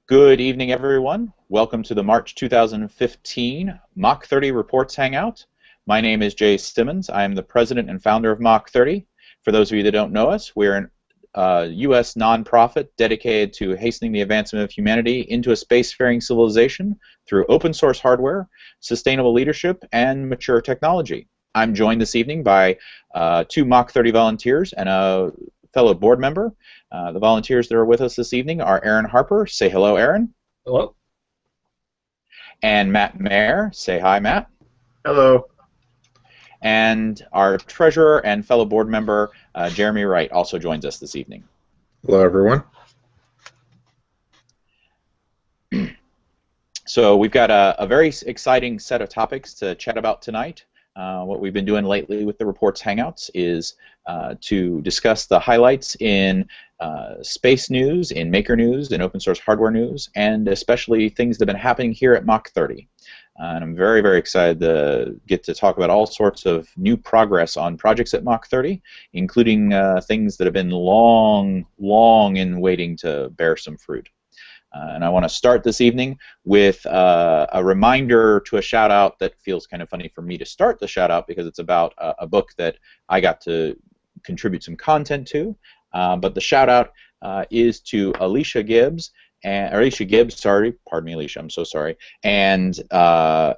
Good evening, everyone. Welcome to the March 2015 Mach 30 Reports Hangout. My name is Jay Simmons. I am the president and founder of Mach 30. For those of you that don't know us, we're a U.S. nonprofit dedicated to hastening the advancement of humanity into a spacefaring civilization through open source hardware, sustainable leadership, and mature technology. I'm joined this evening by two Mach 30 volunteers and a fellow board member. The volunteers that are with us this evening are Aaron Harper. Say hello, Aaron. Hello. And Matt Mayer. Say hi, Matt. Hello. And our treasurer and fellow board member, Jeremy Wright, also joins us this evening. Hello, everyone. So we've got a very exciting set of topics to chat about tonight. What we've been doing lately with the Reports Hangouts is to discuss the highlights in space news, in maker news, in open source hardware news, and especially things that have been happening here at Mach 30. And I'm very, very excited to get to talk about all sorts of new progress on projects at Mach 30, including things that have been long in waiting to bear some fruit. And I want to start this evening with a reminder to a shout-out that feels kind of funny for me to start the shout-out because it's about a book that I got to contribute some content to. But the shout-out is to Alicia Gibbs, sorry, pardon me, Alicia, I'm so sorry, and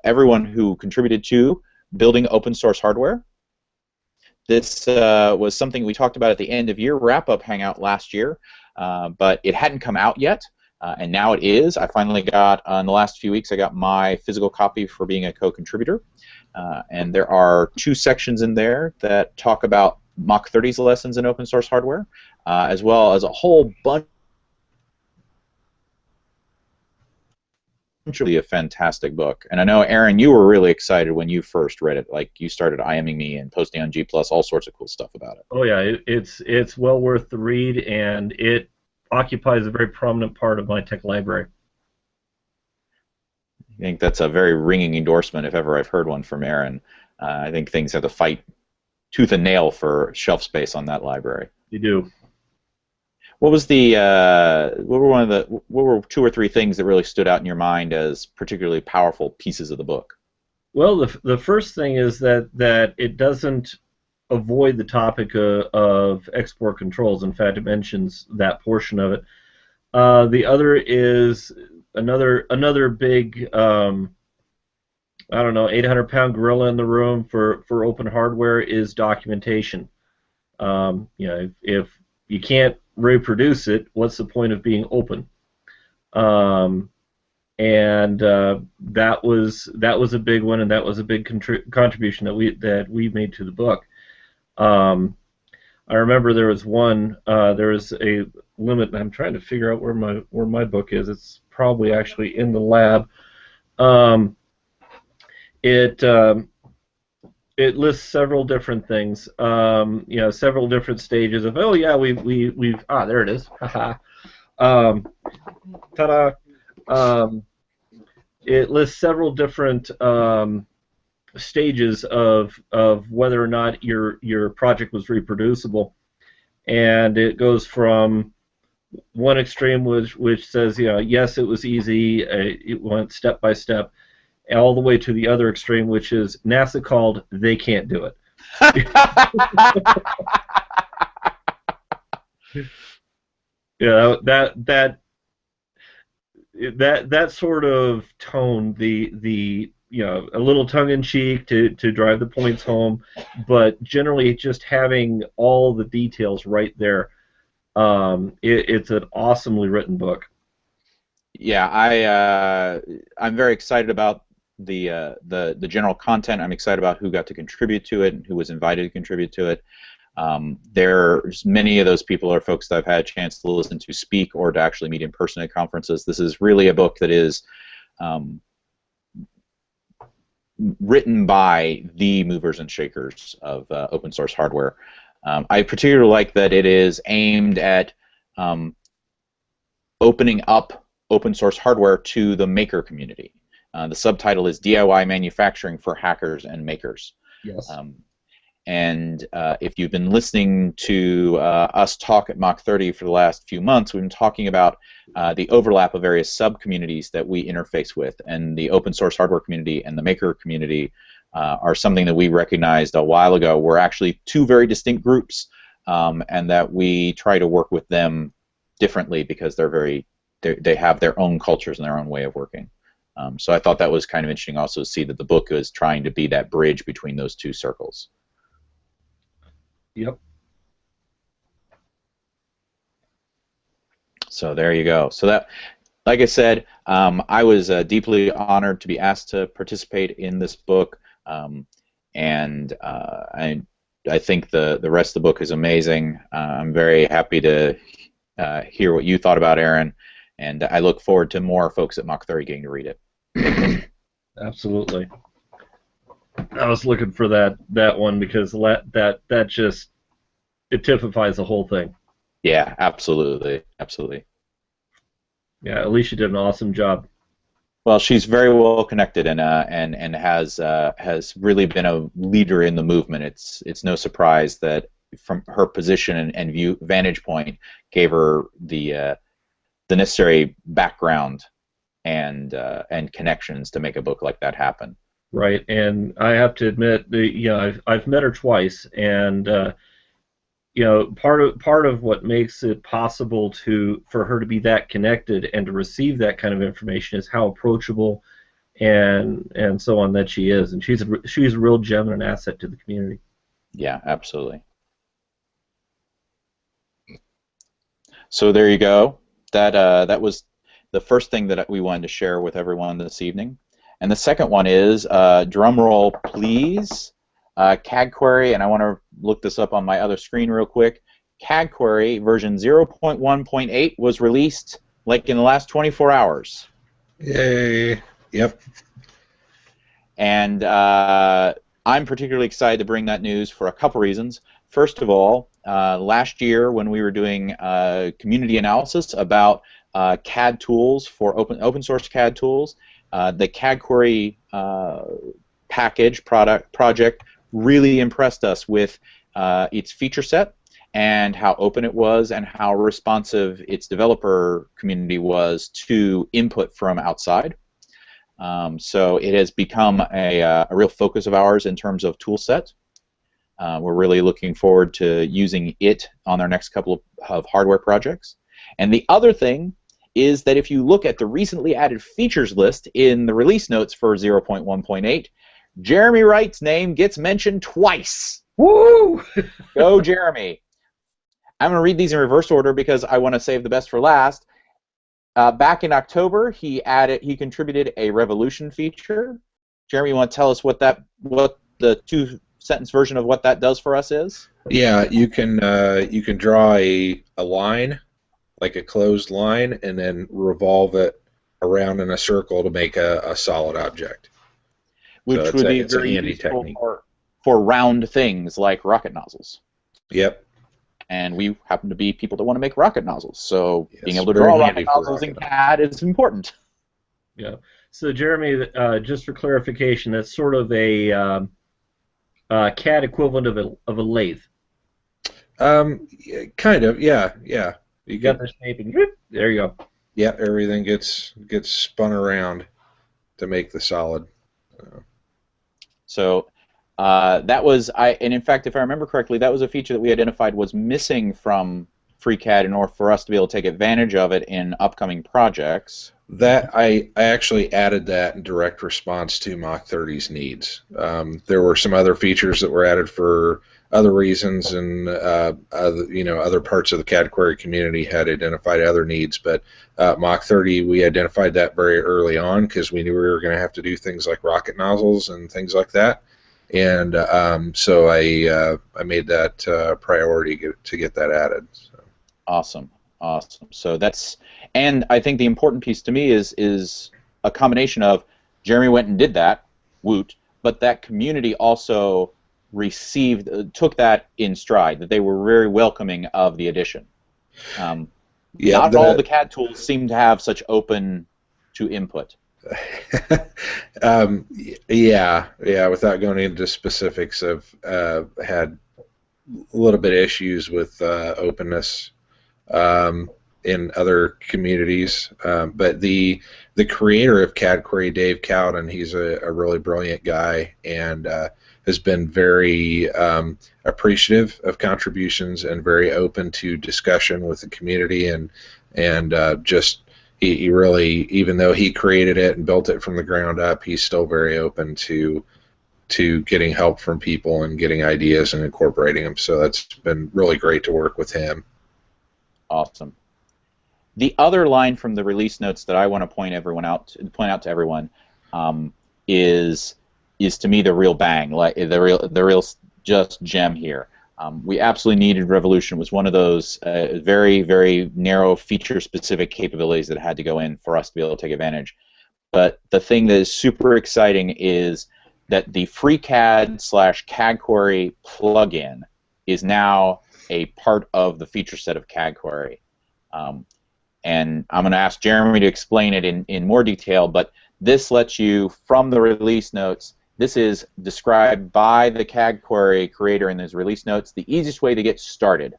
everyone who contributed to building open source hardware. This was something we talked about at the end of year wrap-up hangout last year, but it hadn't come out yet. And now it is. I finally got, in the last few weeks, I got my physical copy for being a co-contributor. And there are two sections in there that talk about Mach 30's lessons in open source hardware, as well as a whole bunch of a fantastic book. And I know, Aaron, you were really excited when you first read it. Like, you started IMing me and posting on G+, all sorts of cool stuff about it. Oh, yeah, it's well worth the read, and it occupies a very prominent part of my tech library. I think that's a very ringing endorsement if ever I've heard one from Aaron. I think things have to fight tooth and nail for shelf space on that library. You do. What was the what were two or three things that really stood out in your mind as particularly powerful pieces of the book? Well, the first thing is that it doesn't avoid the topic of export controls. In fact, it mentions that portion of it. The other is another big, I don't know, 800-pound gorilla in the room for open hardware is documentation. You know, if you can't reproduce it, what's the point of being open? That was a big one, and that was a big contribution that we made to the book. I remember there was one. There was a limit. I'm trying to figure out where my book is. It's probably actually in the lab. It lists several different things. You know, several different stages of. Oh yeah, we've there it is. Haha. Ta-da. It lists several different stages of whether or not your project was reproducible, and it goes from one extreme which says, you know, yes, it was easy, it went step by step, all the way to the other extreme, which is NASA called, they can't do it. Yeah, that sort of tone, the you know, a little tongue-in-cheek to drive the points home, but generally just having all the details right there. It's an awesomely written book. Yeah, I'm very excited about the general content. I'm excited about who got to contribute to it and who was invited to contribute to it. There's many of those people are folks that I've had a chance to listen to speak or to actually meet in person at conferences. This is really a book that is written by the movers and shakers of open source hardware. I particularly like that it is aimed at opening up open source hardware to the maker community. The subtitle is DIY Manufacturing for Hackers and Makers. Yes. And if you've been listening to us talk at Mach 30 for the last few months, we've been talking about the overlap of various sub-communities that we interface with, and the open source hardware community and the maker community are something that we recognized a while ago were actually two very distinct groups, and that we try to work with them differently because they have their own cultures and their own way of working. So I thought that was kind of interesting also to see that the book is trying to be that bridge between those two circles. Yep. So there you go. So that, like I said, I was deeply honored to be asked to participate in this book, and I think the rest of the book is amazing. I'm very happy to hear what you thought about Aaron, and I look forward to more folks at Mach 30 getting to read it. Absolutely. I was looking for that one because that just, it typifies the whole thing. Yeah, absolutely, absolutely. Yeah, Alicia did an awesome job. Well, she's very well connected and has really been a leader in the movement. It's no surprise that from her position and vantage point gave her the necessary background and connections to make a book like that happen. Right, and I have to admit, I've met her twice, and part of what makes it possible for her to be that connected and to receive that kind of information is how approachable and so on that she is, and she's a real gem and an asset to the community. Yeah, absolutely. So there you go. That was the first thing that we wanted to share with everyone this evening. And the second one is, drum roll please, CAD Query, and I want to look this up on my other screen real quick. CAD Query version 0.1.8 was released like in the last 24 hours. Yay. Yep. And I'm particularly excited to bring that news for a couple reasons. First of all, last year when we were doing community analysis about CAD tools for open source CAD tools, the CAD Query project really impressed us with its feature set and how open it was and how responsive its developer community was to input from outside. So it has become a real focus of ours in terms of tool set. We're really looking forward to using it on our next couple of hardware projects. And the other thing is that if you look at the recently added features list in the release notes for 0.1.8, Jeremy Wright's name gets mentioned twice. Woo! Go, Jeremy. I'm going to read these in reverse order because I want to save the best for last. Back in October, he contributed a revolution feature. Jeremy, you want to tell us what the two-sentence version of what that does for us is? Yeah, you can draw a line, like a closed line, and then revolve it around in a circle to make a solid object. Which so would be it's a very handy useful technique. For round things like rocket nozzles. Yep. And we happen to be people that want to make rocket nozzles, so Yes, being able to very draw handy rocket for nozzles in rocket CAD is important. Yeah. So Jeremy, just for clarification, that's sort of a CAD equivalent of a lathe. Kind of. Yeah. You got the shape, and there you go. Yeah, everything gets spun around to make the solid. So that was, and in fact, if I remember correctly, that was a feature that we identified was missing from FreeCAD in order for us to be able to take advantage of it in upcoming projects. That I actually added that in direct response to Mach 30's needs. There were some other features that were added for other reasons, and other parts of the CAD Query community had identified other needs. But Mach 30, we identified that very early on because we knew we were going to have to do things like rocket nozzles and things like that. And so I made that priority to get that added. So. Awesome. So that's, and I think the important piece to me is a combination of Jeremy went and did that, woot, but that community also took that in stride, that they were very welcoming of the addition. Not all the CAD tools seem to have such open to input. um, yeah. Without going into specifics, I've had a little bit of issues with openness um, in other communities. But the creator of CAD Query, Dave Cowden, he's a really brilliant guy and has been very appreciative of contributions and very open to discussion with the community and just he really, even though he created it and built it from the ground up, he's still very open to getting help from people and getting ideas and incorporating them. So that's been really great to work with him. Awesome. The other line from the release notes that I want to point out to everyone is to me the real bang, like the real just gem here. We absolutely needed Revolution. It was one of those very, very narrow feature-specific capabilities that had to go in for us to be able to take advantage. But the thing that is super exciting is that the FreeCAD/CAD Query plugin is now a part of the feature set of CAD Query. And I'm going to ask Jeremy to explain it in more detail, but this lets you, from the release notes, this is described by the CAD Query creator in his release notes, the easiest way to get started.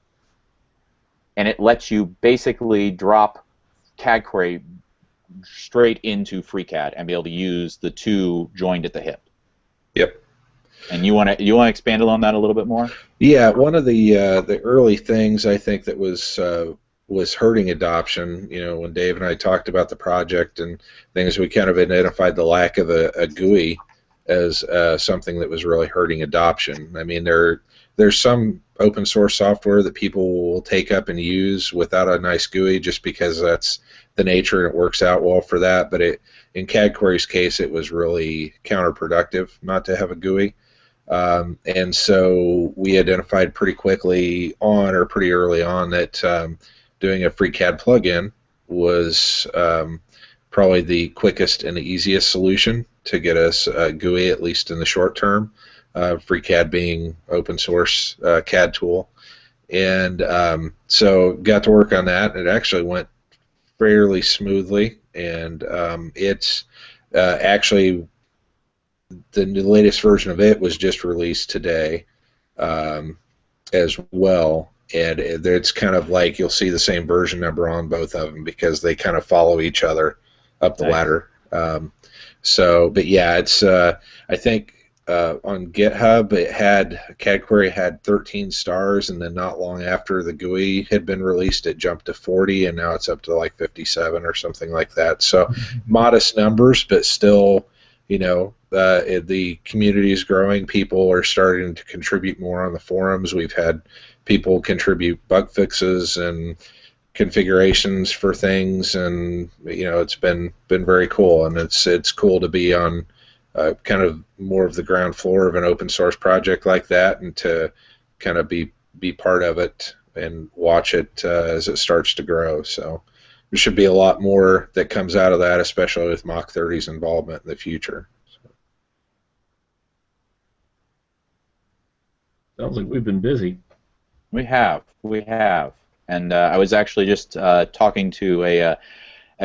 And it lets you basically drop CAD Query straight into FreeCAD and be able to use the two joined at the hip. Yep. And you want to expand on that a little bit more? Yeah, one of the early things I think that was hurting adoption, when Dave and I talked about the project and things, we kind of identified the lack of a GUI as something that was really hurting adoption. I mean, there's some open source software that people will take up and use without a nice GUI just because that's the nature and it works out well for that. But in CAD Query's case, it was really counterproductive not to have a GUI. And so we identified pretty quickly on, or pretty early on, that doing a FreeCAD plugin was probably the quickest and the easiest solution to get us a GUI, at least in the short term. FreeCAD being open source CAD tool. And so got to work on that. It actually went fairly smoothly, and it's actually the latest version of it was just released today as well, and it's kind of like you'll see the same version number on both of them because they kind of follow each other up the ladder. But yeah, it's I think on GitHub it had CAD Query had 13 stars, and then not long after the GUI had been released, it jumped to 40, and now it's up to like 57 or something like that. So modest numbers, but still, the community is growing. People are starting to contribute more on the forums. We've had people contribute bug fixes and configurations for things, and it's been very cool. And it's cool to be on kind of more of the ground floor of an open source project like that, and to kind of be part of it and watch it as it starts to grow. So there should be a lot more that comes out of that, especially with Mach 30's involvement in the future. Sounds like we've been busy. We have, and I was actually just talking to a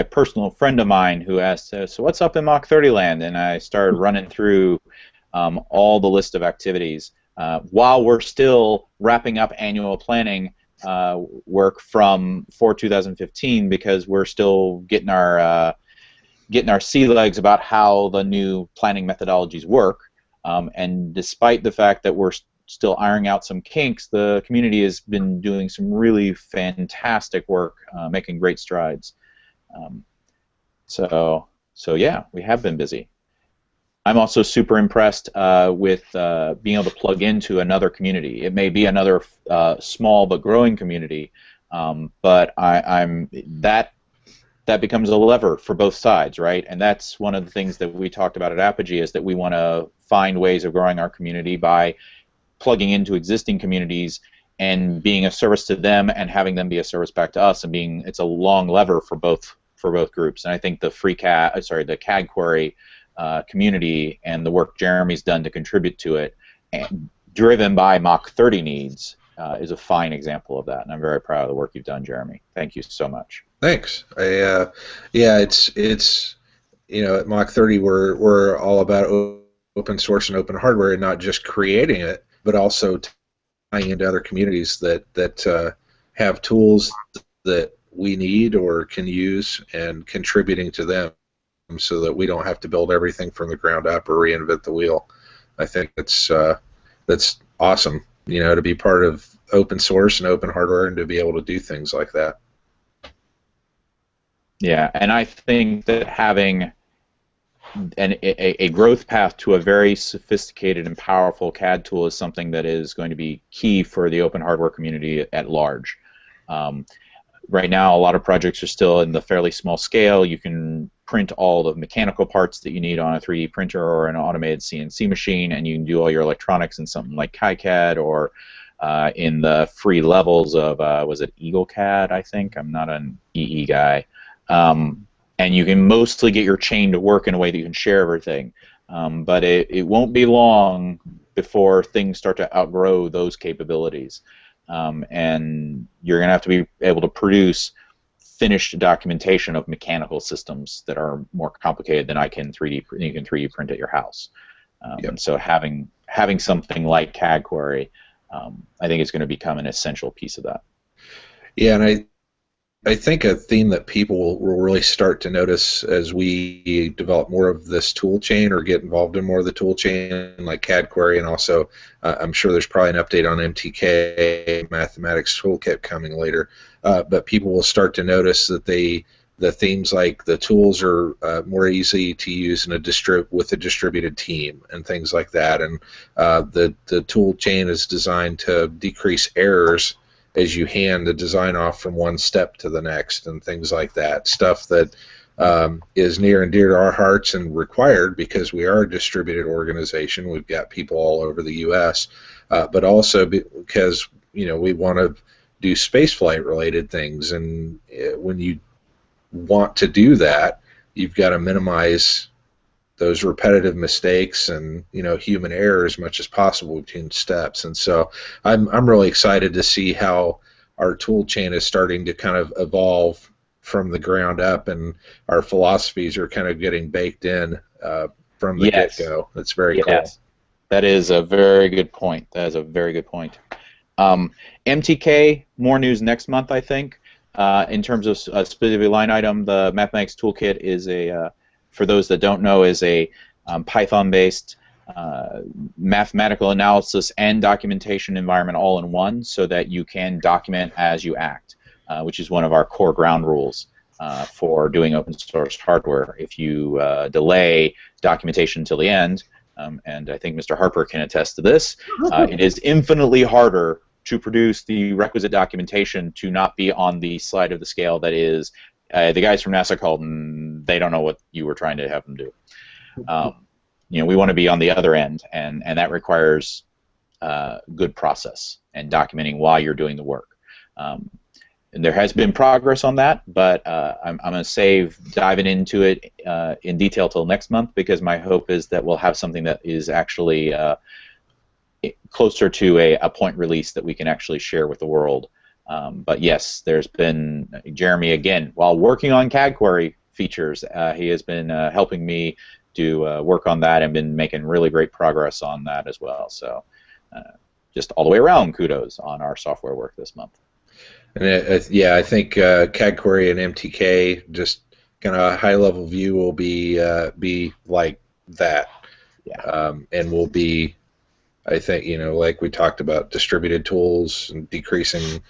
personal friend of mine who asked, so what's up in Mach 30 land? And I started running through all the list of activities while we're still wrapping up annual planning work for 2015, because we're still getting our sea legs about how the new planning methodologies work. And despite the fact that we're still ironing out some kinks, the community has been doing some really fantastic work, making great strides. So yeah, we have been busy. I'm also super impressed with being able to plug into another community. It may be another small but growing community, but that becomes a lever for both sides, right? And that's one of the things that we talked about at Apogee, is that we want to find ways of growing our community by plugging into existing communities and being a service to them, and having them be a service back to us, and it's a long lever for both groups. And I think the the CAD Query community and the work Jeremy's done to contribute to it, and driven by Mach 30 needs, is a fine example of that. And I'm very proud of the work you've done, Jeremy. Thank you so much. Thanks. Yeah, it's at Mach 30, we're all about open source and open hardware, and not just creating it, but also tying into other communities that have tools that we need or can use, and contributing to them, so that we don't have to build everything from the ground up or reinvent the wheel. I think that's awesome, to be part of open source and open hardware, and to be able to do things like that. Yeah, and I think that having a growth path to a very sophisticated and powerful CAD tool is something that is going to be key for the open hardware community at large. Right now, a lot of projects are still in the fairly small scale. You can print all the mechanical parts that you need on a 3D printer or an automated CNC machine, and you can do all your electronics in something like KiCad or in the free levels of, was it EagleCAD, I think? I'm not an EE guy. And you can mostly get your chain to work in a way that you can share everything. But it won't be long before things start to outgrow those capabilities. And you're going to have to be able to produce finished documentation of mechanical systems that are more complicated than you can 3D print at your house. Yep. And so having something like CAD Query, I think is going to become an essential piece of that. Yeah, and I think a theme that people will really start to notice as we develop more of this tool chain, or get involved in more of the tool chain, like CAD Query, and also I'm sure there's probably an update on MTK Mathematics Toolkit coming later, but people will start to notice that the themes, like the tools, are more easy to use with a distributed team and things like that, and the tool chain is designed to decrease errors as you hand the design off from one step to the next, and things like that. Stuff that is near and dear to our hearts and required, because we are a distributed organization. We've got people all over the U.S., but also because we want to do spaceflight related things, and when you want to do that, you've got to minimize those repetitive mistakes and human error as much as possible between steps. And so I'm really excited to see how our tool chain is starting to kind of evolve from the ground up, and our philosophies are kind of getting baked in from the get-go. That's very cool. That is a very good point. That is a very good point. MTK, more news next month, I think. In terms of a specific line item, the Mathematics Toolkit is for those that don't know, is a Python-based mathematical analysis and documentation environment all in one, so that you can document as you act, which is one of our core ground rules for doing open source hardware. If you delay documentation until the end, and I think Mr. Harper can attest to this, it is infinitely harder to produce the requisite documentation to not be on the side of the scale that is, the guys from NASA called, and they don't know what you were trying to have them do. We want to be on the other end, and that requires good process and documenting while you're doing the work. And there has been progress on that, but I'm going to save diving into it in detail till next month, because my hope is that we'll have something that is actually closer to a point release that we can actually share with the world. But yes, there's been Jeremy, again, while working on CAD Query features, he has been helping me do work on that, and been making really great progress on that as well. So just all the way around, kudos on our software work this month. And yeah, I think CAD Query and MTK, just kind of a high-level view, will be like that. Yeah. And will be, I think, like we talked about, distributed tools and decreasing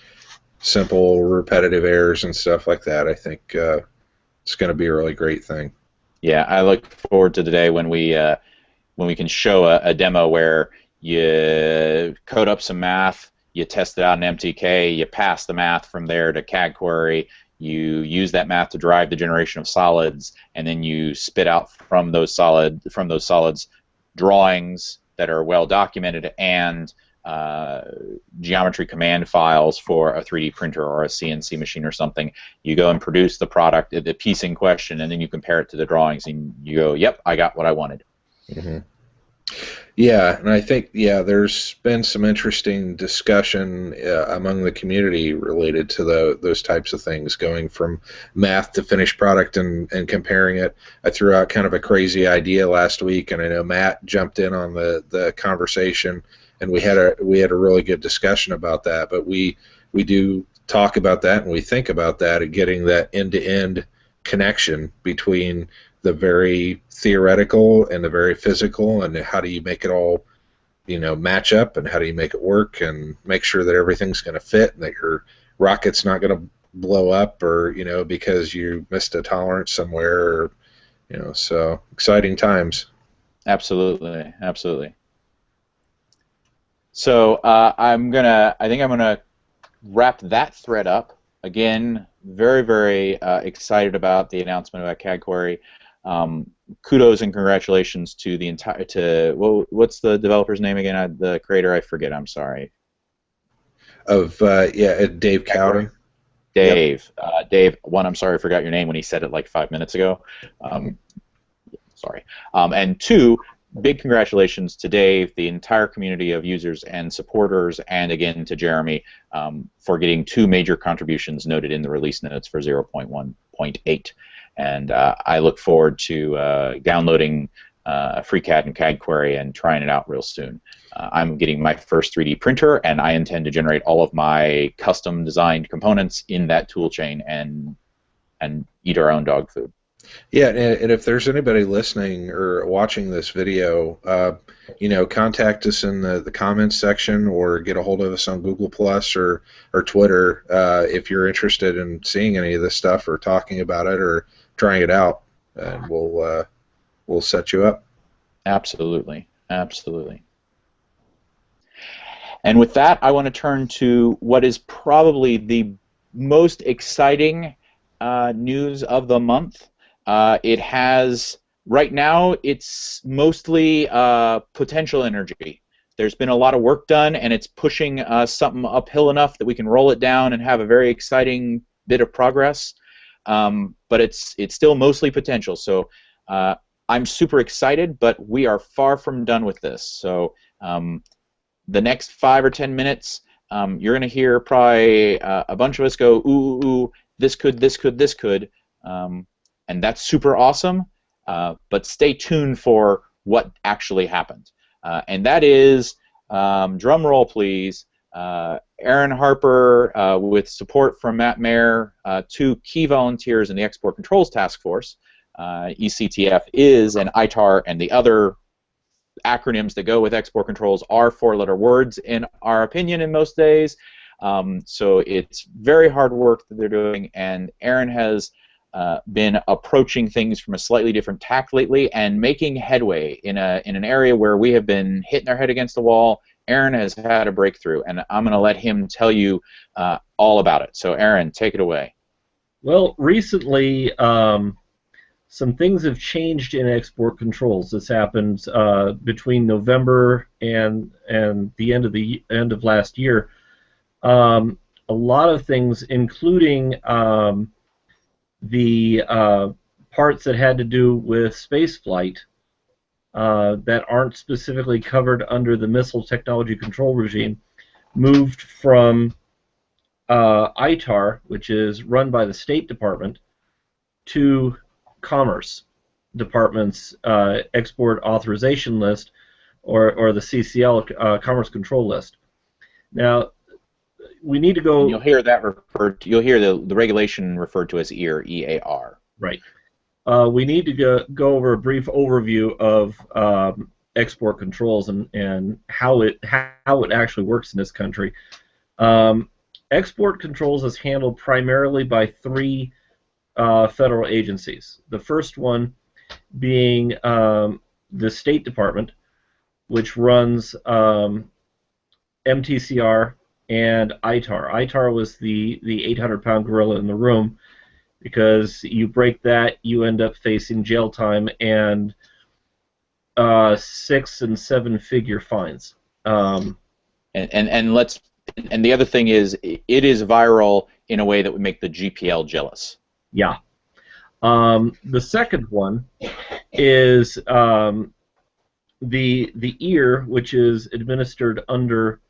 simple repetitive errors and stuff like that. I think it's going to be a really great thing. Yeah, I look forward to the day when we can show a demo where you code up some math, you test it out in MTK, you pass the math from there to CAD Query, you use that math to drive the generation of solids, and then you spit out from those solids drawings that are well documented, and geometry command files for a 3D printer or a CNC machine or something. You go and produce the product, the piece in question, and then you compare it to the drawings, and you go, yep, I got what I wanted. Mm-hmm. Yeah, and I think there's been some interesting discussion among the community related to those types of things, going from math to finished product and comparing it. I threw out kind of a crazy idea last week, and I know Matt jumped in on the conversation, and we had a really good discussion about that. But we do talk about that, and we think about that, and getting that end-to-end connection between the very theoretical and the very physical, and how do you make it all, match up, and how do you make it work, and make sure that everything's going to fit, and that your rocket's not going to blow up, or because you missed a tolerance somewhere, or so exciting times. Absolutely, absolutely. So I think I'm gonna wrap that thread up. Again, very, very excited about the announcement about CAD Query. Kudos and congratulations to the what's the developer's name again? The creator, I forget. I'm sorry. Dave Cowden. Dave. Dave. One, I'm sorry, I forgot your name when he said it like 5 minutes ago. Sorry. And two, big congratulations to Dave, the entire community of users and supporters, and again to Jeremy for getting two major contributions noted in the release notes for 0.1.8. And I look forward to downloading FreeCAD and CAD Query and trying it out real soon. I'm getting my first 3D printer, and I intend to generate all of my custom designed components in that tool chain and eat our own dog food. Yeah, and if there's anybody listening or watching this video, contact us in the comments section, or get a hold of us on Google Plus or Twitter if you're interested in seeing any of this stuff, or talking about it, or trying it out, and we'll set you up. Absolutely, absolutely. And with that, I want to turn to what is probably the most exciting news of the month. It has, right now, it's mostly potential energy. There's been a lot of work done, and it's pushing something uphill enough that we can roll it down and have a very exciting bit of progress. But it's still mostly potential. So I'm super excited, but we are far from done with this. So the next 5 or 10 minutes, you're going to hear probably a bunch of us go, ooh, ooh, ooh, this could, this could, this could. And that's super awesome, but stay tuned for what actually happened. And that is, drum roll please, Aaron Harper, with support from Matt Mayer, two key volunteers in the Export Controls Task Force. ECTF is an ITAR, and the other acronyms that go with export controls are 4-letter words in our opinion in most days. So it's very hard work that they're doing, and Aaron has been approaching things from a slightly different tack lately and making headway in an area where we have been hitting our head against the wall. Aaron has had a breakthrough, and I'm going to let him tell you all about it. So Aaron, take it away. Well, recently some things have changed in export controls. This happened between November and the end of last year. A lot of things, including the parts that had to do with spaceflight that aren't specifically covered under the Missile Technology Control Regime, moved from ITAR, which is run by the State Department, to Commerce Department's Export Authorization List, or the CCL, Commerce Control List. Now, we need to go. And you'll hear that referred to, you'll hear the regulation referred to as EAR, E-A-R. Right. We need to go over a brief overview of export controls and how it actually works in this country. Export controls is handled primarily by 3 federal agencies. The first one being the State Department, which runs MTCR and ITAR. ITAR was the 800-pound gorilla in the room, because you break that, you end up facing jail time and 6- and 7-figure fines. And the other thing is, it is viral in a way that would make the GPL jealous. Yeah. The second one is the EAR, which is administered under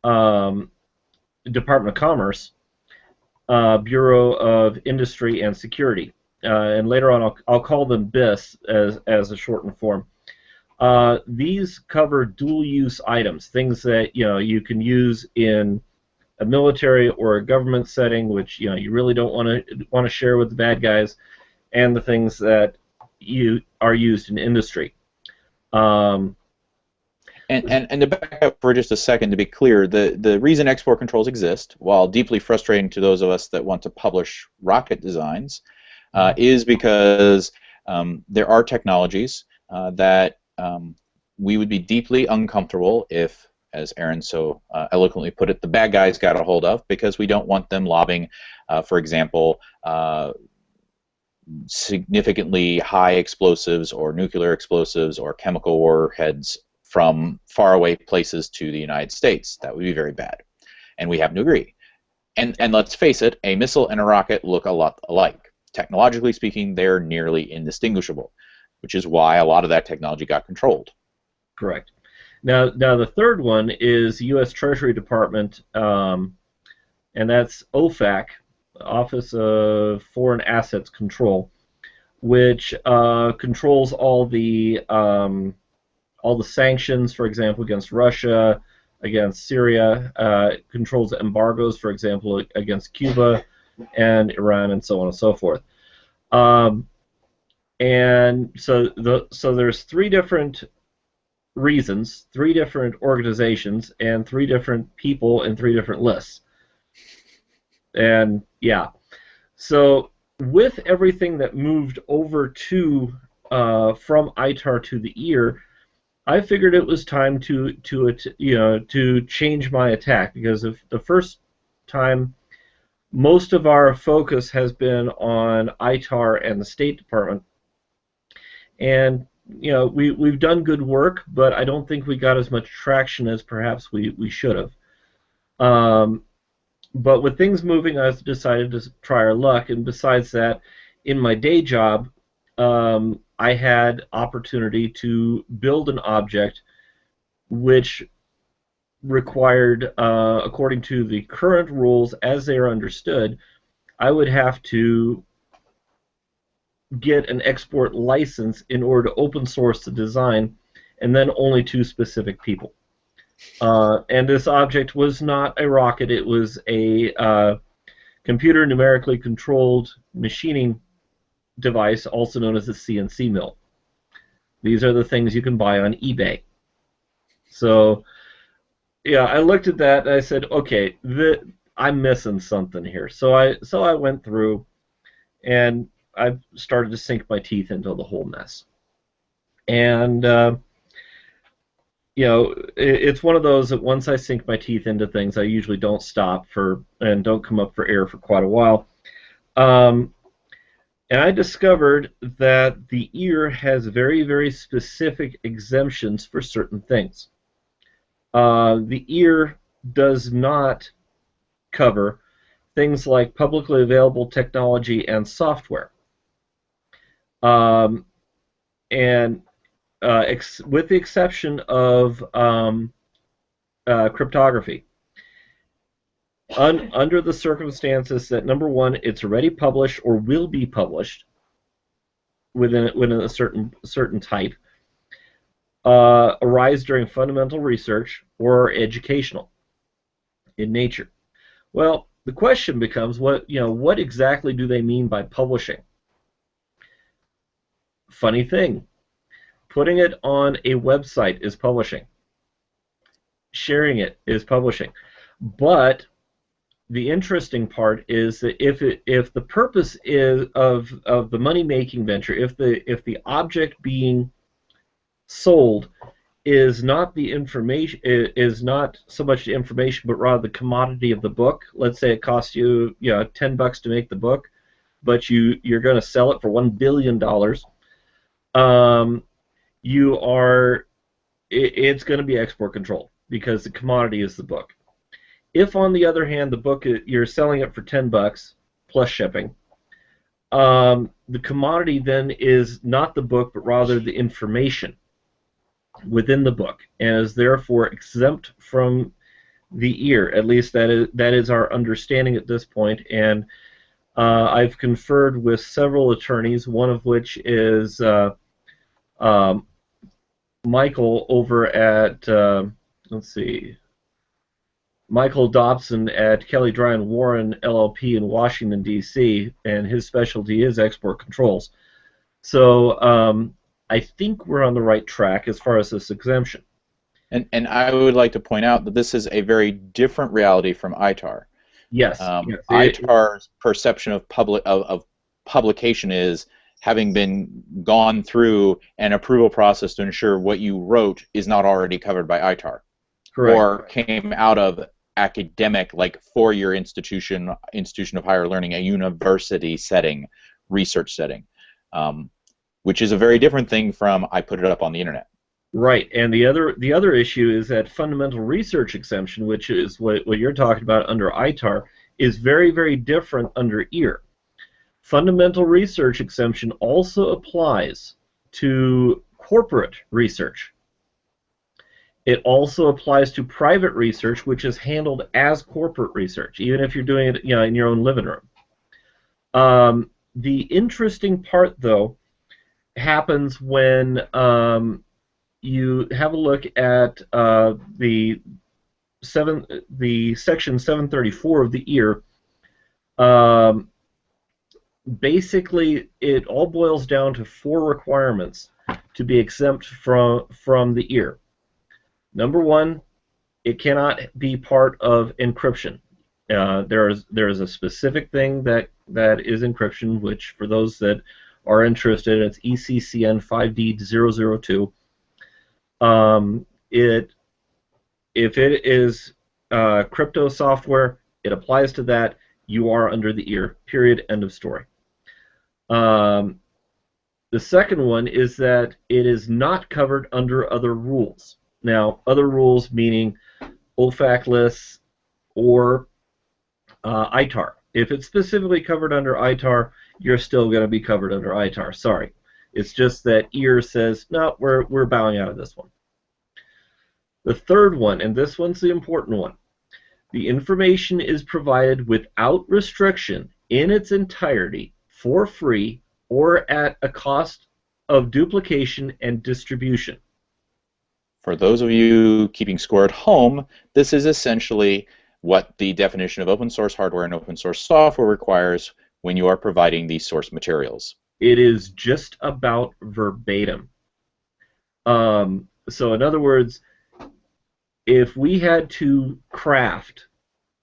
Department of Commerce, Bureau of Industry and Security, and later on I'll call them BIS as a shortened form. These cover dual-use items, things that you can use in a military or a government setting, which you really don't want to share with the bad guys, and the things that are used in industry. And to back up for just a second, to be clear, the reason export controls exist, while deeply frustrating to those of us that want to publish rocket designs, is because there are technologies that we would be deeply uncomfortable if, as Aaron so eloquently put it, the bad guys got a hold of, because we don't want them lobbing, for example, significantly high explosives or nuclear explosives or chemical warheads from faraway places to the United States. That would be very bad, and we happen to agree. And let's face it, a missile and a rocket look a lot alike. Technologically speaking, they're nearly indistinguishable, which is why a lot of that technology got controlled. Correct. Now the third one is the U.S. Treasury Department, and that's OFAC, Office of Foreign Assets Control, which controls all the sanctions, for example, against Russia, against Syria, controls embargoes, for example, against Cuba and Iran, and so on and so forth. And so there's three different reasons, three different organizations, and three different people in three different lists. And yeah, so with everything that moved over to from ITAR to the EAR, I figured it was time to change my attack, because of the first time most of our focus has been on ITAR and the State Department, and we've done good work, but I don't think we got as much traction as perhaps we should have. But with things moving, I decided to try our luck, and besides that, in my day job, I had opportunity to build an object which required, according to the current rules as they are understood, I would have to get an export license in order to open source the design, and then only to specific people. And this object was not a rocket, it was a computer numerically controlled machining device, also known as a CNC mill. These are the things you can buy on eBay. So yeah, I looked at that and I said, okay, I'm missing something here. So I went through and I started to sink my teeth into the whole mess. And it's one of those that once I sink my teeth into things, I usually don't stop and don't come up for air for quite a while. And I discovered that the EAR has very, very specific exemptions for certain things. The EAR does not cover things like publicly available technology and software. And with the exception of cryptography. Under the circumstances that, number one, it's already published or will be published within a certain type, arise during fundamental research or educational in nature. Well, the question becomes, what exactly do they mean by publishing? Funny thing, putting it on a website is publishing. Sharing it is publishing. But the interesting part is that if the purpose is of the money-making venture, if the object being sold is not the information, is not so much the information, but rather the commodity of the book. Let's say it costs you $10 to make the book, but you're going to sell it for $1 billion. It's going to be export controlled because the commodity is the book. If, on the other hand, the book you're selling it for $10 plus shipping, the commodity then is not the book, but rather the information. within the book and is therefore exempt from the ear. At least that is our understanding at this point. And I've conferred with several attorneys, one of which is Michael over at let's see, Michael Dobson at Kelly Dry and Warren LLP in Washington D.C. and his specialty is export controls. So I think we're on the right track as far as this exemption. And I would like to point out that this is a very different reality from ITAR. Yes. ITAR's perception of publication is having been gone through an approval process to ensure what you wrote is not already covered by ITAR. Correct. Or came out of academic, like four-year institution of higher learning, a university setting, research setting, which is a very different thing from I put it up on the internet. Right, and the other issue is that fundamental research exemption, which is what you're talking about under ITAR, is very, very different under EAR. Fundamental research exemption also applies to corporate research. It also applies to private research, which is handled as corporate research, even if you're doing it, in your own living room. The interesting part, though, happens when you have a look at the section 734 of the EAR. Basically, it all boils down to 4 requirements to be exempt from the EAR. Number 1, it cannot be part of encryption. There is a specific thing that is encryption, which for those that are interested, it's ECCN 5D002. If it is crypto software, it applies to that. You are under the EAR. Period. End of story. The second one is that it is not covered under other rules. Now, other rules meaning OFAC lists or ITAR. If it's specifically covered under ITAR, you're still going to be covered under ITAR. Sorry. It's just that EAR says, no, we're bowing out of this one. The third one, and this one's the important one, the information is provided without restriction in its entirety for free or at a cost of duplication and distribution. For those of you keeping score at home, this is essentially what the definition of open source hardware and open source software requires when you are providing these source materials. It is just about verbatim. So in other words, if we had to craft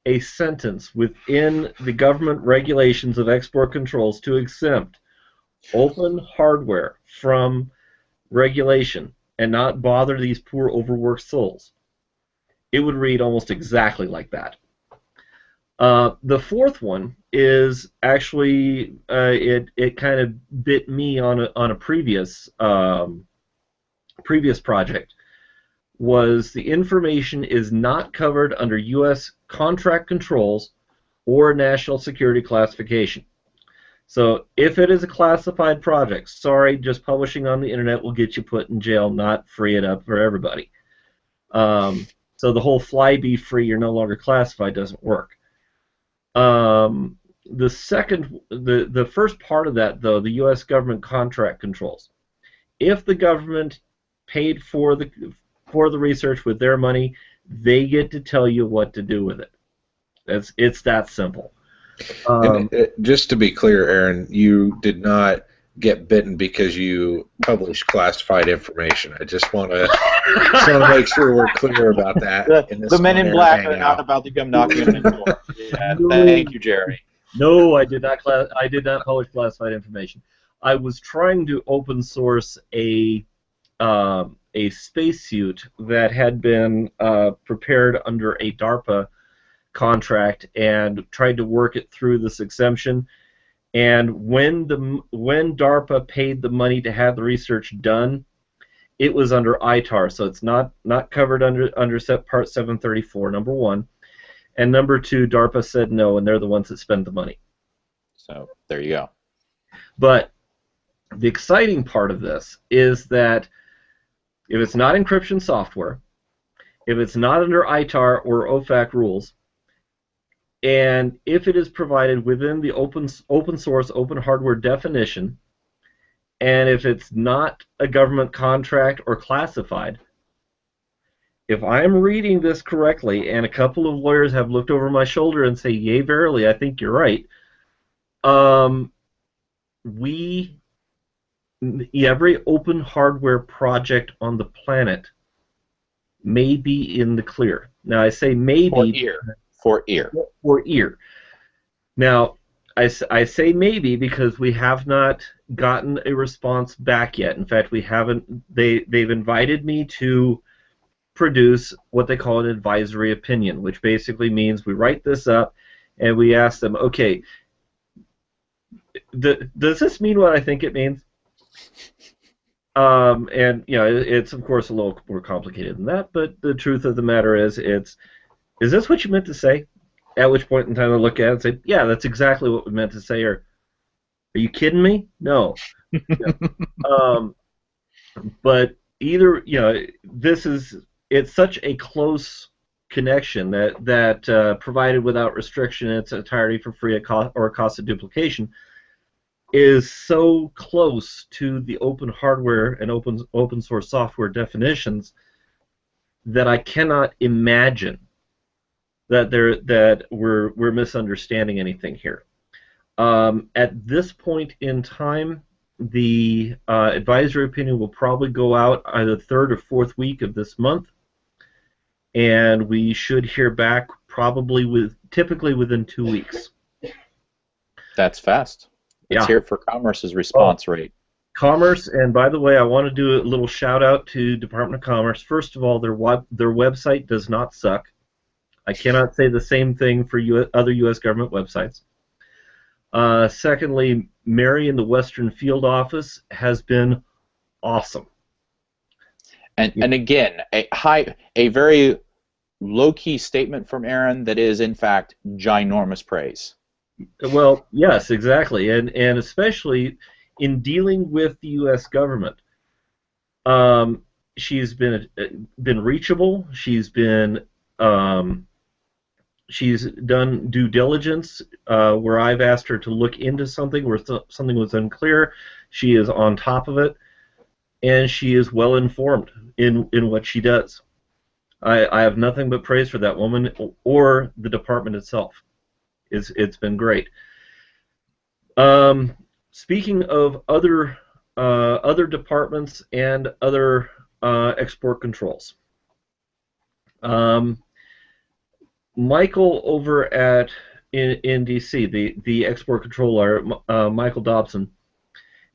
a sentence within the government regulations of export controls to exempt open hardware from regulation and not bother these poor overworked souls, it would read almost exactly like that. The fourth one is actually it kind of bit me on a previous project. Was the information is not covered under U.S. contract controls or national security classification. So if it is a classified project, sorry, just publishing on the internet will get you put in jail, not free it up for everybody. So the whole fly be free, you're no longer classified doesn't work. The first part of that, though, the U.S. government contract controls. If the government paid for the research with their money, they get to tell you what to do with it. It's that simple. Just to be clear, Aaron, you did not get bitten because you published classified information. I just want to make sure we're clear about that. The men in black are not about to come knocking on the door. Yeah, thank you, Jerry. No, I did not. I did not publish classified information. I was trying to open source a spacesuit that had been prepared under a DARPA contract and tried to work it through this exemption. And when DARPA paid the money to have the research done, it was under ITAR, so it's not covered under Part 734. Number one, and number two, DARPA said no, and they're the ones that spend the money. So there you go. But the exciting part of this is that if it's not encryption software, if it's not under ITAR or OFAC rules, and if it is provided within the open source, open hardware definition, and if it's not a government contract or classified, if I'm reading this correctly, and a couple of lawyers have looked over my shoulder and say, yea, verily, I think you're right, every open hardware project on the planet may be in the clear. Now, I say maybe. For ear. For ear. Now, I say maybe because we have not gotten a response back yet. In fact, we haven't. They've invited me to produce what they call an advisory opinion, which basically means we write this up and we ask them, okay, does this mean what I think it means? And it's of course a little more complicated than that, but the truth of the matter is, is this what you meant to say? At which point in time I look at it and say, yeah, that's exactly what we meant to say. Or, are you kidding me? No. But either, it's such a close connection that provided without restriction in its entirety for free or cost of duplication is so close to the open hardware and open source software definitions that I cannot imagine that we're misunderstanding anything here. At this point in time, the advisory opinion will probably go out either third or fourth week of this month, and we should hear back typically within 2 weeks. That's fast. Let's hear it for Commerce's response rate. Commerce, and by the way, I want to do a little shout out to Department of Commerce. First of all, their website does not suck. I cannot say the same thing for other U.S. government websites. Secondly, Mary in the Western Field Office has been awesome. And again, a very low-key statement from Aaron that is, in fact, ginormous praise. Well, yes, exactly, and especially in dealing with the U.S. government. She's been reachable. She's done due diligence where I've asked her to look into something where something was unclear. She is on top of it, and she is well informed in what she does. I have nothing but praise for that woman or the department itself. It's been great. Speaking of other departments and other export controls, Michael over in DC, the export controller, Michael Dobson,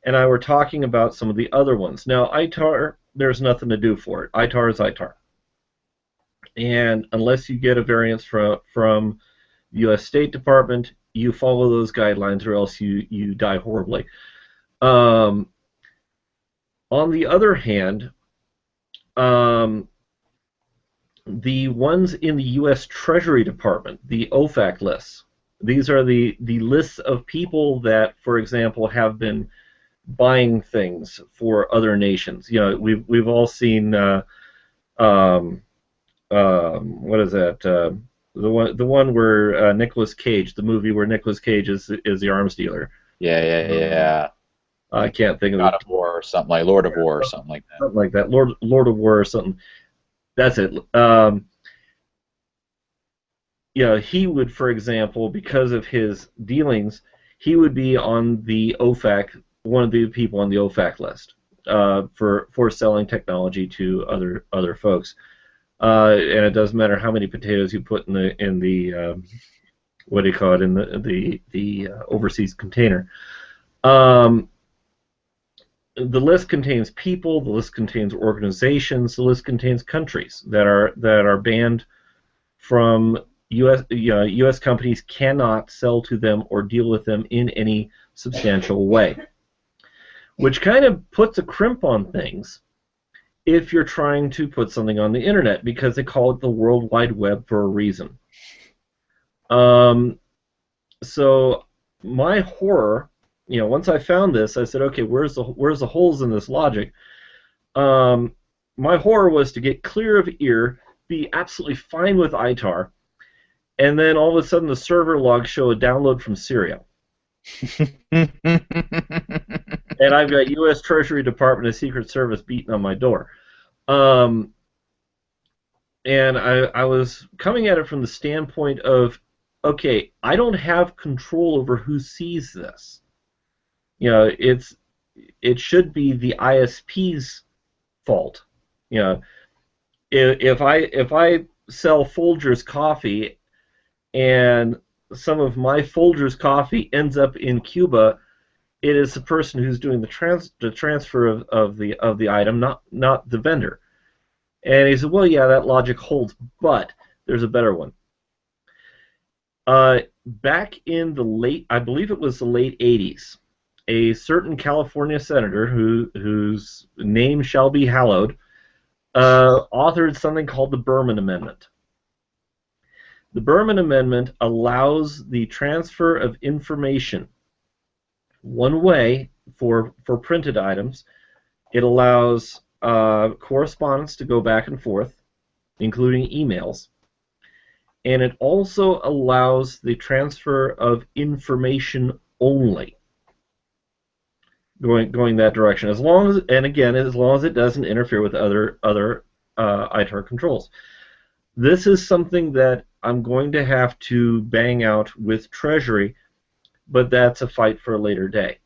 and I were talking about some of the other ones. Now, ITAR, there's nothing to do for it. ITAR is ITAR, and unless you get a variance from the U.S. State Department, you follow those guidelines, or else you die horribly. On the other hand, the ones in the U.S. Treasury Department, the OFAC lists, these are the lists of people that, for example, have been buying things for other nations. We've all seen what is that? The one where Nicolas Cage, the movie where Nicolas Cage is the arms dealer. Yeah. I can't think of God of War or something like Lord of War or something like that. Something like that. Lord of War or something. That's it. He would, for example, because of his dealings, he would be on the OFAC, one of the people on the OFAC list for selling technology to other folks. And it doesn't matter how many potatoes you put in the what do you call it, in the overseas container. The list contains people. The list contains organizations. The list contains countries that are banned from U.S. companies cannot sell to them or deal with them in any substantial way, which kind of puts a crimp on things if you're trying to put something on the internet, because they call it the World Wide Web for a reason. So my horror, once I found this, I said, okay, where's the holes in this logic? my horror was to get clear of ear, be absolutely fine with ITAR, and then all of a sudden the server logs show a download from Syria. And I've got U.S. Treasury Department and Secret Service beating on my door. And I was coming at it from the standpoint of, okay, I don't have control over who sees this. You know, it should be the ISP's fault. You know, if I sell Folgers coffee and some of my Folgers coffee ends up in Cuba, it is the person who's doing the transfer of the item, not the vendor. And he said, well, yeah, that logic holds, but there's a better one. Back in I believe it was the late 80s, a certain California senator whose name shall be hallowed authored something called the Berman Amendment. The Berman Amendment allows the transfer of information one way for printed items. It allows correspondence to go back and forth, including emails. And it also allows the transfer of information only, going that direction, as long as it doesn't interfere with other ITAR controls. This is something that I'm going to have to bang out with Treasury, but that's a fight for a later day.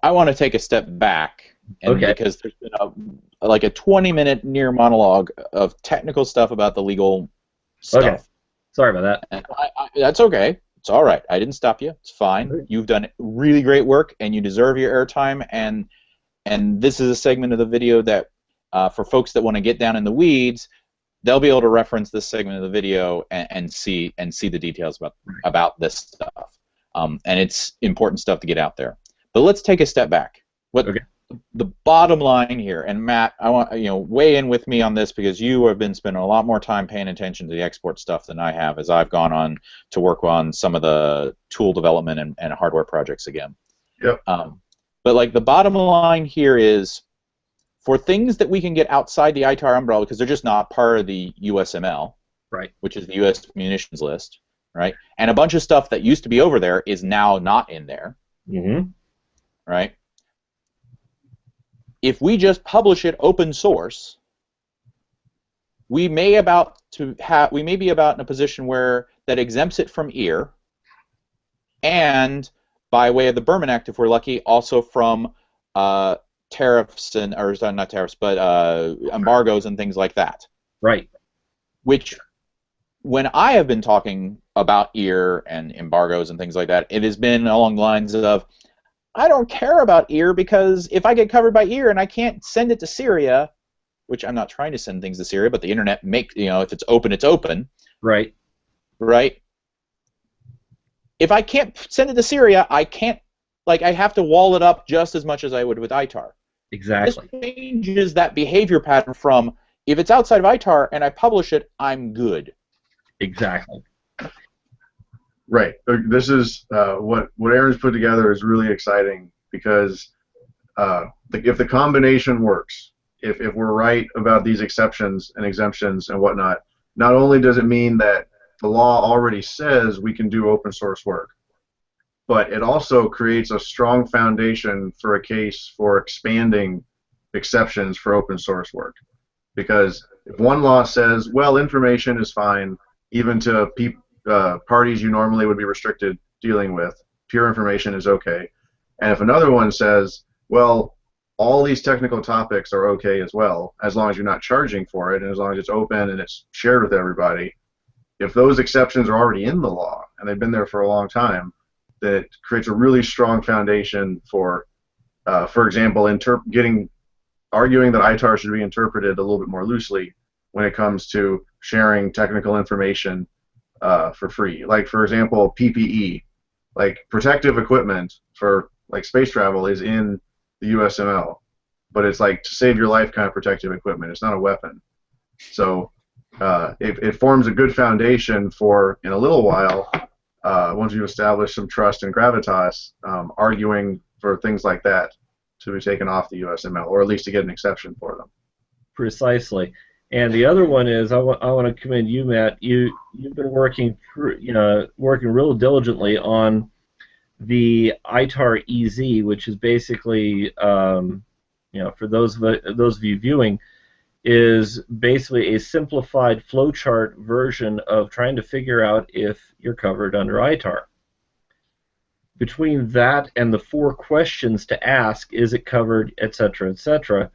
I want to take a step back, because there's been a 20-minute near monologue of technical stuff about the legal stuff. Okay. Sorry about that. And that's okay. It's all right. I didn't stop you. It's fine. You've done really great work, and you deserve your airtime. And this is a segment of the video that, for folks that want to get down in the weeds, they'll be able to reference this segment of the video and see the details about this stuff. And it's important stuff to get out there. But let's take a step back. The bottom line here, and Matt, I want weigh in with me on this, because you have been spending a lot more time paying attention to the export stuff than I have, as I've gone on to work on some of the tool development and hardware projects again. Yep. But the bottom line here is, for things that we can get outside the ITAR umbrella, because they're just not part of the USML, right, which is the U.S. munitions list, right, and a bunch of stuff that used to be over there is now not in there, right? If we just publish it open source, we may be about in a position where that exempts it from EAR, and by way of the Berman Act, if we're lucky, also from tariffs not tariffs, but embargoes and things like that. Right. Which, when I have been talking about EAR and embargoes and things like that, it has been along the lines of, I don't care about EAR, because if I get covered by EAR and I can't send it to Syria, which I'm not trying to send things to Syria, but the internet if it's open, it's open. Right. Right. If I can't send it to Syria, I can't, I have to wall it up just as much as I would with ITAR. Exactly. This changes that behavior pattern from, if it's outside of ITAR and I publish it, I'm good. Exactly. Right. This is what Aaron's put together is really exciting, because if the combination works, if we're right about these exceptions and exemptions and whatnot, not only does it mean that the law already says we can do open source work, but it also creates a strong foundation for a case for expanding exceptions for open source work. Because if one law says, well, information is fine, even to parties you normally would be restricted dealing with, pure information is okay. And if another one says, well, all these technical topics are okay as well, as long as you're not charging for it, and as long as it's open and it's shared with everybody, if those exceptions are already in the law, and they've been there for a long time, that creates a really strong foundation for example, arguing that ITAR should be interpreted a little bit more loosely when it comes to sharing technical information for free. Like, for example, PPE, like protective equipment for space travel, is in the USML, but it's to save your life kind of protective equipment. It's not a weapon. So it forms a good foundation for, in a little while, once you've established some trust and gravitas, arguing for things like that to be taken off the USML, or at least to get an exception for them. Precisely. And the other one is I want to commend you, Matt. You've been working working real diligently on the ITAR EZ, which is basically for those of you viewing, is basically a simplified flowchart version of trying to figure out if you're covered under ITAR. Between that and the 4 questions to ask, is it covered, etc., etc.,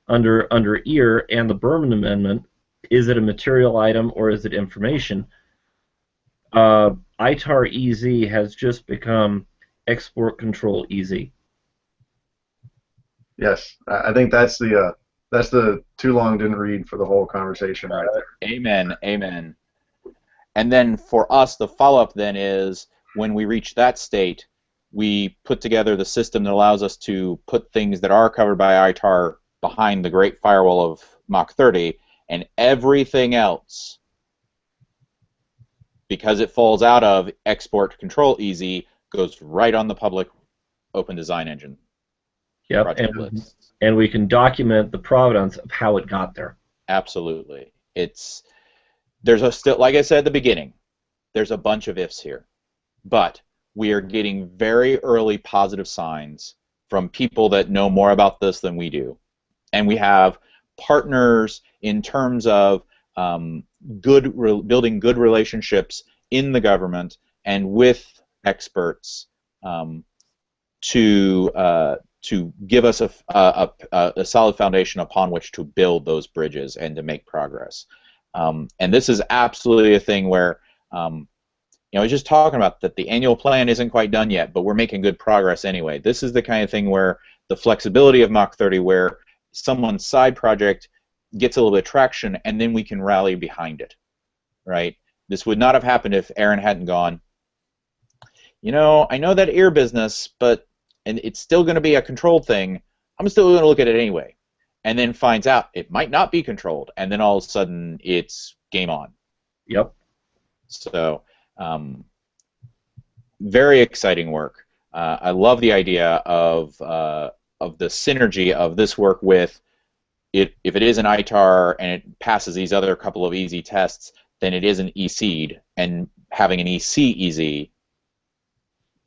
under EAR and the Berman Amendment, is it a material item or is it information? ITAR EZ has just become export control easy. Yes, I think that's the too long didn't read for the whole conversation right there. Amen, amen. And then for us, the follow-up then is when we reach that state, we put together the system that allows us to put things that are covered by ITAR behind the great firewall of Mach 30, and everything else, because it falls out of export control easy, goes right on the public open design engine. Yep, and we can document the provenance of how it got there. Absolutely. There's still, like I said at the beginning, there's a bunch of ifs here, but we are getting very early positive signs from people that know more about this than we do, and we have partners in terms of building good relationships in the government and with experts to give us a solid foundation upon which to build those bridges and to make progress. And this is absolutely a thing where, I was just talking about that the annual plan isn't quite done yet, but we're making good progress anyway. This is the kind of thing where the flexibility of Mach 30, where someone's side project gets a little bit of traction, and then we can rally behind it, right? This would not have happened if Aaron hadn't gone, I know that ear business, and it's still going to be a controlled thing, I'm still going to look at it anyway. And then finds out it might not be controlled, and then all of a sudden it's game on. Yep. So, very exciting work. I love the idea of the synergy of this work with it. If it is an ITAR and it passes these other couple of easy tests, then it is an EC'd, and having an EC easy.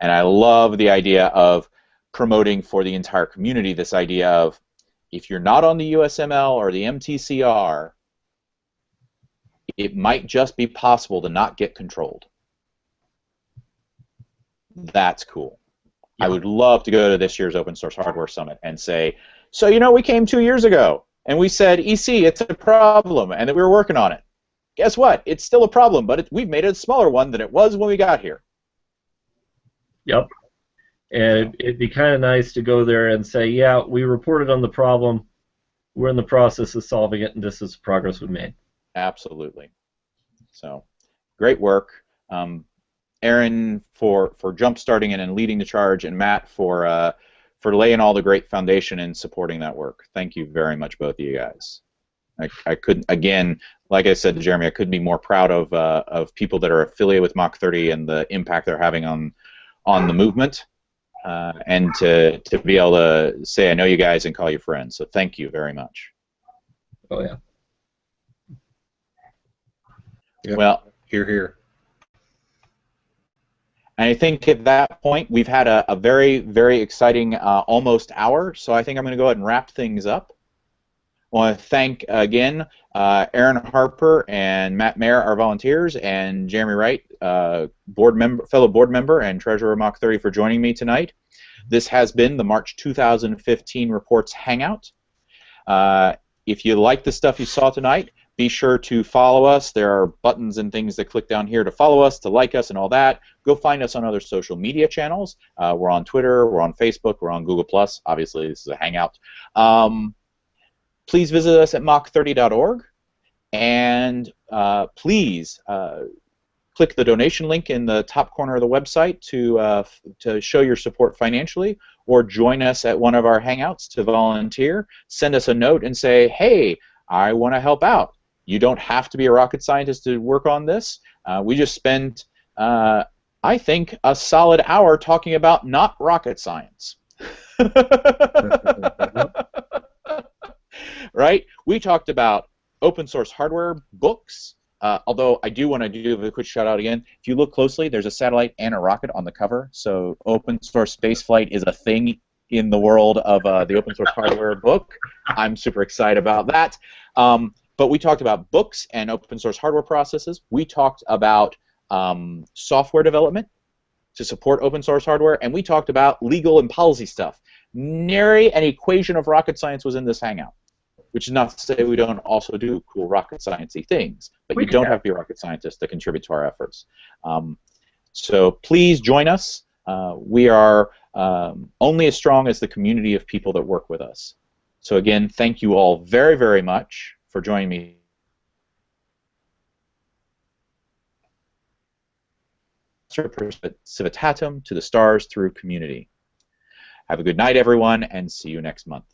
And I love the idea of promoting for the entire community this idea of, if you're not on the USML or the MTCR, it might just be possible to not get controlled. That's cool. Yeah. I would love to go to this year's Open Source Hardware Summit and say, so we came 2 years ago and we said, EC, it's a problem, and that we were working on it. Guess what? It's still a problem, but we've made it a smaller one than it was when we got here. Yep. And it'd be kind of nice to go there and say, yeah, we reported on the problem, we're in the process of solving it, and this is the progress we made. Absolutely. So, great work. Aaron for jump-starting it and leading the charge, and Matt for laying all the great foundation and supporting that work. Thank you very much, both of you guys. I couldn't, again, like I said to Jeremy, I couldn't be more proud of people that are affiliated with Mach 30 and the impact they're having on the movement. And to be able to say I know you guys and call you friends. So thank you very much. Oh, yeah. Yep. Well, here. And I think at that point we've had a very, very exciting almost hour, so I think I'm going to go ahead and wrap things up. I want to thank again Aaron Harper and Matt Mayer, our volunteers, and Jeremy Wright, fellow board member and treasurer of Mach 30, for joining me tonight. This has been the March 2015 Reports Hangout. If you like the stuff you saw tonight, be sure to follow us. There are buttons and things that click down here to follow us, to like us, and all that. Go find us on other social media channels. We're on Twitter, we're on Facebook, we're on Google+. Obviously, this is a Hangout. Please visit us at mach30.org, and please click the donation link in the top corner of the website to show your support financially, or join us at one of our Hangouts to volunteer. Send us a note and say, hey, I want to help out. You don't have to be a rocket scientist to work on this. We just spent, I think, a solid hour talking about not rocket science. Right? We talked about open source hardware, books. Although I do want to do a quick shout out again. If you look closely, there's a satellite and a rocket on the cover. So open source spaceflight is a thing in the world of the open source hardware book. I'm super excited about that. But we talked about books and open source hardware processes. We talked about software development to support open source hardware, and we talked about legal and policy stuff. Nary an equation of rocket science was in this hangout, which is not to say we don't also do cool rocket sciencey things, but you don't have to be a rocket scientist to contribute to our efforts. So please join us. We are only as strong as the community of people that work with us. So again, thank you all very, very much for joining me. Civitatum to the stars through community. Have a good night, everyone, and see you next month.